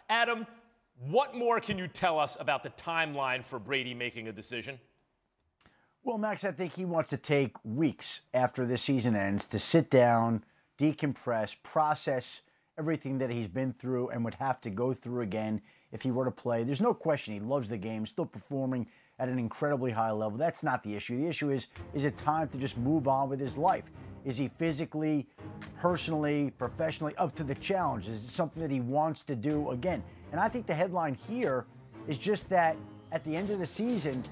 Adam, what more can you tell us about the timeline for Brady making a decision? Well, Max, I think he wants to take weeks after this season ends to sit down, decompress, process everything that he's been through and would have to go through again if he were to play. There's no question he loves the game, still performing at an incredibly high level. That's not the issue. The issue is it time to just move on with his life? Is he physically, personally, professionally up to the challenge? Is it something that he wants to do again? And I think the headline here is just that at the end of the season,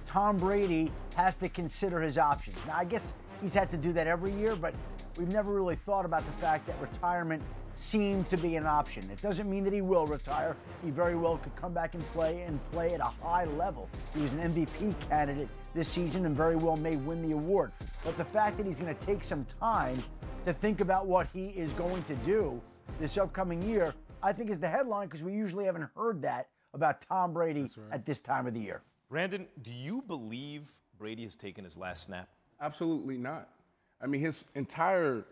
Tom Brady has to consider his options. Now, I guess he's had to do that every year, but we've never really thought about the fact that retirement seemed to be an option. It doesn't mean that he will retire. He very well could come back and play at a high level. He was an MVP candidate this season and very well may win the award. But the fact that he's going to take some time to think about what he is going to do this upcoming year, I think is the headline, because we usually haven't heard that about Tom Brady at this time of the year. Brandon, do you believe Brady has taken his last snap? Absolutely not. I mean, his entire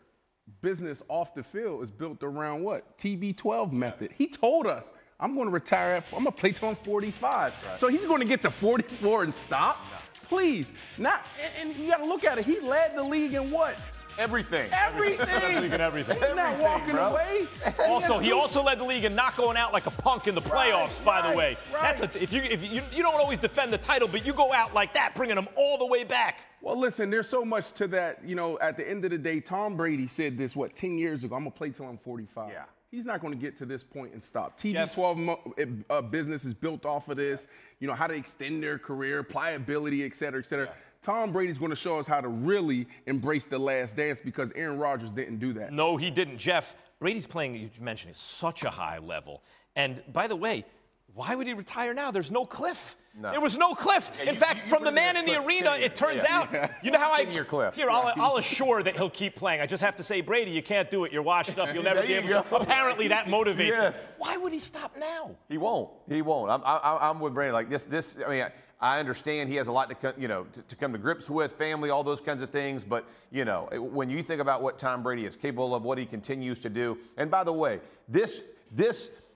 business off the field is built around what? TB12 method. He told us, I'm going to retire, I'm going to play till I'm 45. Right. So he's going to get to 44 and stop? No. Please. And you got to look at it. He led the league in what? Everything. Everything. He's not walking away. Also, he also led the league in not going out like a punk in the playoffs, by the way. Right. That's if you don't always defend the title, but you go out like that, bringing them all the way back. Well, listen, there's so much to that. You know, at the end of the day, Tom Brady said this, 10 years ago, I'm going to play till I'm 45. Yeah. He's not going to get to this point and stop. TB12 business is built off of this, you know, how to extend their career, pliability, et cetera, et cetera. Yeah. Tom Brady's going to show us how to really embrace the last dance, because Aaron Rodgers didn't do that. No, he didn't. Jeff, Brady's playing, you mentioned, at such a high level. And by the way, why would he retire now? There's no cliff. No. There was no cliff. Yeah, in fact, from the man in the arena, it turns out, you know how cliff. Here, I'll assure that he'll keep playing. I just have to say, Brady, you can't do it. You're washed up. You'll never be able to. Apparently, that motivates him. Why would he stop now? He won't. He won't. I'm with Brady. Like this. I mean, I understand he has a lot to come to grips with, family, all those kinds of things. But, you know, when you think about what Tom Brady is capable of, what he continues to do. And by the way, this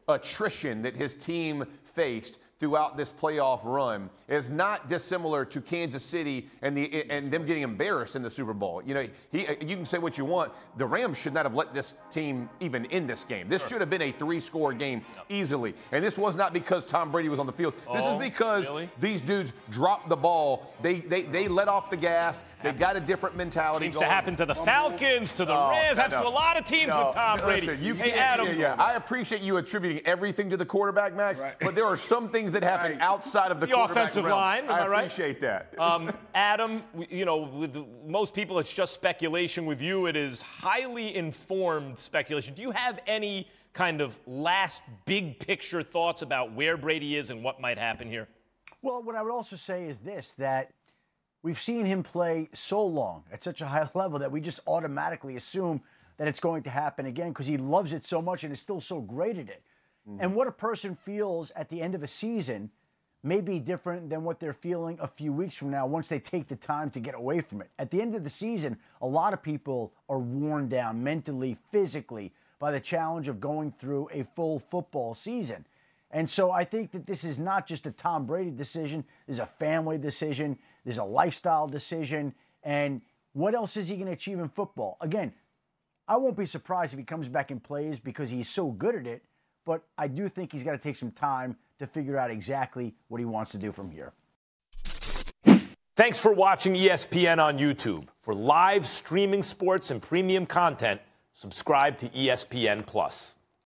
attrition that his team faced throughout this playoff run is not dissimilar to Kansas City and them getting embarrassed in the Super Bowl. You know, you can say what you want. The Rams should not have let this team even in this game. This should have been a 3-score game easily. And this was not because Tom Brady was on the field. This is because these dudes dropped the ball. They let off the gas. They got a different mentality. Seems to happen to the Falcons, to the Rams, happens to a lot of teams with Tom Brady. Listen, hey, Adam. I appreciate you attributing everything to the quarterback, Max, but there are some things that happen outside of the offensive line. Am I right? I appreciate that. Adam, you know, with most people, it's just speculation. With you, it is highly informed speculation. Do you have any kind of last big picture thoughts about where Brady is and what might happen here? Well, what I would also say is this, that we've seen him play so long at such a high level that we just automatically assume that it's going to happen again, because he loves it so much and is still so great at it. And what a person feels at the end of a season may be different than what they're feeling a few weeks from now once they take the time to get away from it. At the end of the season, a lot of people are worn down mentally, physically, by the challenge of going through a full football season. And so I think that this is not just a Tom Brady decision. There's a family decision. There's a lifestyle decision. And what else is he going to achieve in football? Again, I won't be surprised if he comes back and plays because he's so good at it. But I do think he's got to take some time to figure out exactly what he wants to do from here. Thanks for watching ESPN on YouTube. For live streaming sports and premium content, subscribe to ESPN+.